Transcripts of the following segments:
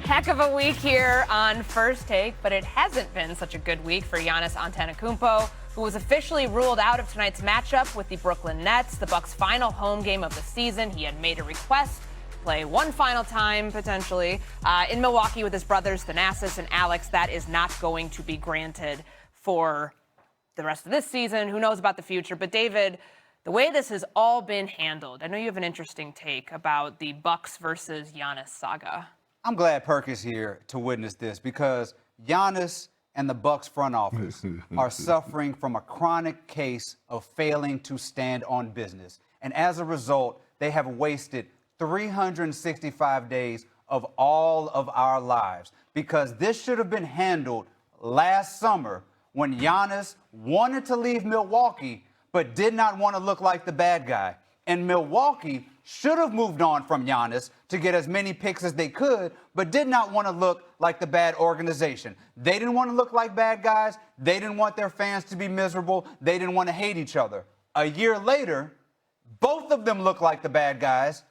Heck of a week here on First Take, but it hasn't been such a good week for Giannis Antetokounmpo, who was officially ruled out of tonight's matchup with the Brooklyn Nets, the Bucks' final home game of the season. He had made a request to play one final time, potentially, in Milwaukee with his brothers, Thanasis and Alex. That is not going to be granted for the rest of this season. Who knows about the future? But David, the way this has all been handled, I know you have an interesting take about the Bucks versus Giannis saga. I'm glad Perk is here to witness this because Giannis and the Bucks front office are suffering from a chronic case of failing to stand on business. And as a result, they have wasted 365 days of all of our lives because this should have been handled last summer when Giannis wanted to leave Milwaukee but did not want to look like the bad guy. And Milwaukee should have moved on from Giannis to get as many picks as they could, but did not want to look like the bad organization. They didn't want to look like bad guys. They didn't want their fans to be miserable. They didn't want to hate each other. A year later, both of them look like the bad guys.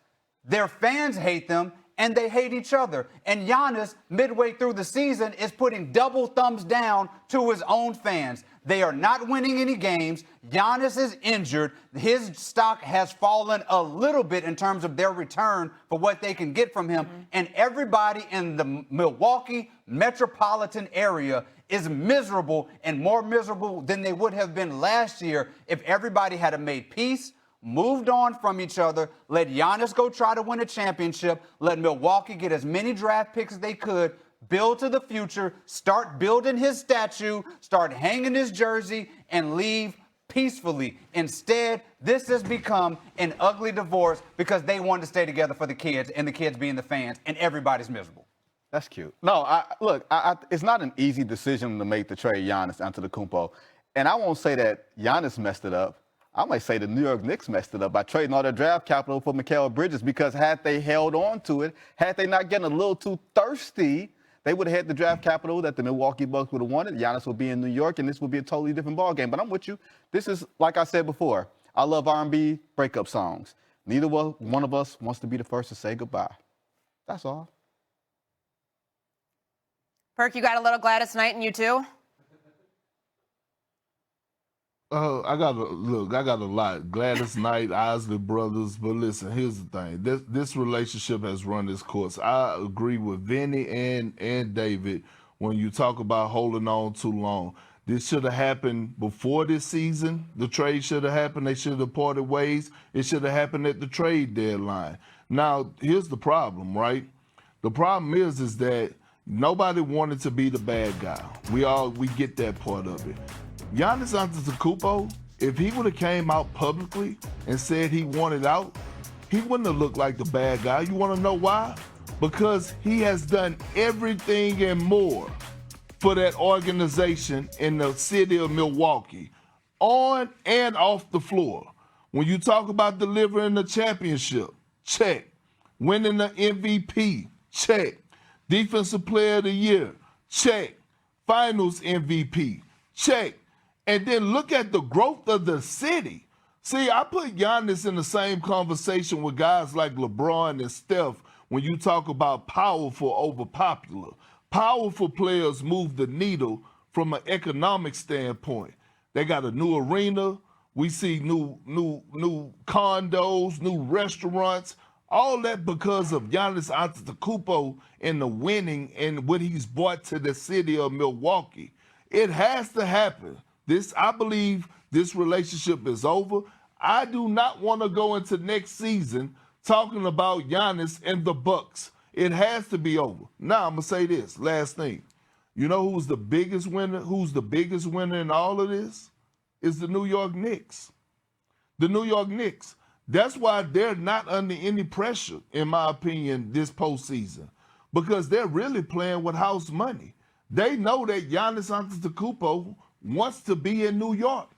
Their fans hate them, and they hate each other. And Giannis, midway through the season, is putting double thumbs down to his own fans. They are not winning any games. Giannis is injured. His stock has fallen a little bit in terms of their return for what they can get from him. And everybody in the Milwaukee metropolitan area is miserable and more miserable than they would have been last year if everybody had made peace, moved on from each other, let Giannis go try to win a championship, let Milwaukee get as many draft picks as they could, build to the future, start building his statue, start hanging his jersey, and leave peacefully. Instead, this has become an ugly divorce because they wanted to stay together for the kids, and the kids being the fans, and everybody's miserable. That's cute. No, look, it's not an easy decision to make to trade Giannis Antetokounmpo. And I won't say that Giannis messed it up. I might say the New York Knicks messed it up by trading all their draft capital for Mikal Bridges because had they held on to it, had they not gotten a little too thirsty, they would have had the draft capital that the Milwaukee Bucks would have wanted. Giannis would be in New York, and this would be a totally different ballgame. But I'm with you. This is, like I said before, I love R&B breakup songs. Neither one of us wants to be the first to say goodbye. That's all. Perk, you got a little Gladys Knight in you too? I got a lot. Gladys Knight, Isley Brothers, but listen, here's the thing. This relationship has run its course. I agree with Vinny and David when you talk about holding on too long. This should have happened before this season. The trade should have happened. They should have parted ways. It should have happened at the trade deadline. Now, here's the problem, right? The problem is that nobody wanted to be the bad guy. We get that part of it. Giannis Antetokounmpo, if he would have came out publicly and said he wanted out, he wouldn't have looked like the bad guy. You want to know why? Because he has done everything and more for that organization in the city of Milwaukee, on and off the floor. When you talk about delivering the championship, check. Winning the MVP, check. Defensive Player of the Year, check. Finals MVP, check. And then look at the growth of the city. See, I put Giannis in the same conversation with guys like LeBron and Steph when you talk about powerful over popular. Powerful players move the needle from an economic standpoint. They got a new arena. We see new condos, new restaurants, all that because of Giannis Antetokounmpo and the winning and what he's brought to the city of Milwaukee. It has to happen. I believe this relationship is over. I do not want to go into next season talking about Giannis and the Bucks. It has to be over. Now, I'm going to say this, last thing. You know who's the biggest winner? Who's the biggest winner in all of this? Is the New York Knicks. The New York Knicks. That's why they're not under any pressure, in my opinion, this postseason. Because they're really playing with house money. They know that Giannis Antetokounmpo wants to be in New York.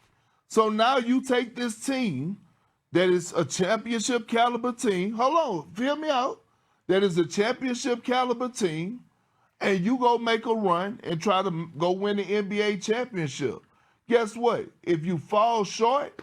So now you take this team that is a championship caliber team. Hold on, hear me out. That is a championship caliber team, and you go make a run and try to go win the NBA championship. Guess what? If you fall short,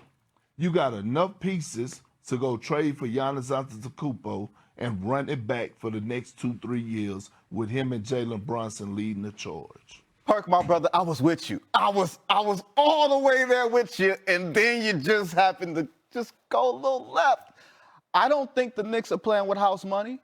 you got enough pieces to go trade for Giannis Antetokounmpo and run it back for the next 2-3 years with him and Jalen Brunson leading the charge. Perk, my brother, I was with you. I was all the way there with you, and then you just happened to just go a little left. I don't think the Knicks are playing with house money.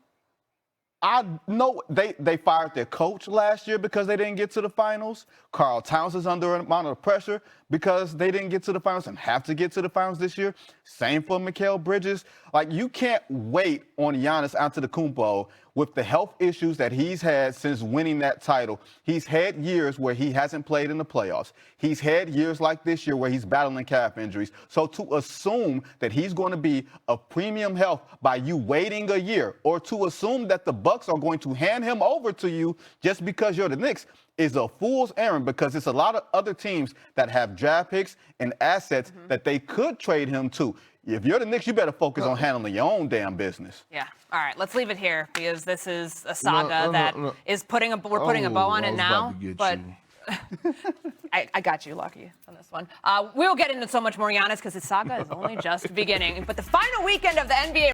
I know they fired their coach last year because they didn't get to the finals. Karl Towns is under an amount of pressure because they didn't get to the finals and have to get to the finals this year. Same for Mikal Bridges. Like, you can't wait on Giannis Antetokounmpo with the health issues that he's had since winning that title. He's had years where he hasn't played in the playoffs. He's had years like this year where he's battling calf injuries. So to assume that he's going to be a premium health by you waiting a year, or to assume that the Bucks are going to hand him over to you just because you're the Knicks, is a fool's errand, because it's a lot of other teams that have draft picks and assets that they could trade him to. If you're the Knicks, you better focus on handling your own damn business. Yeah. All right, let's leave it here, because this is a saga is putting a bow on it now. But I got you, Lucky, on this one. We'll get into so much more Giannis because the saga is only just beginning. But the final weekend of the NBA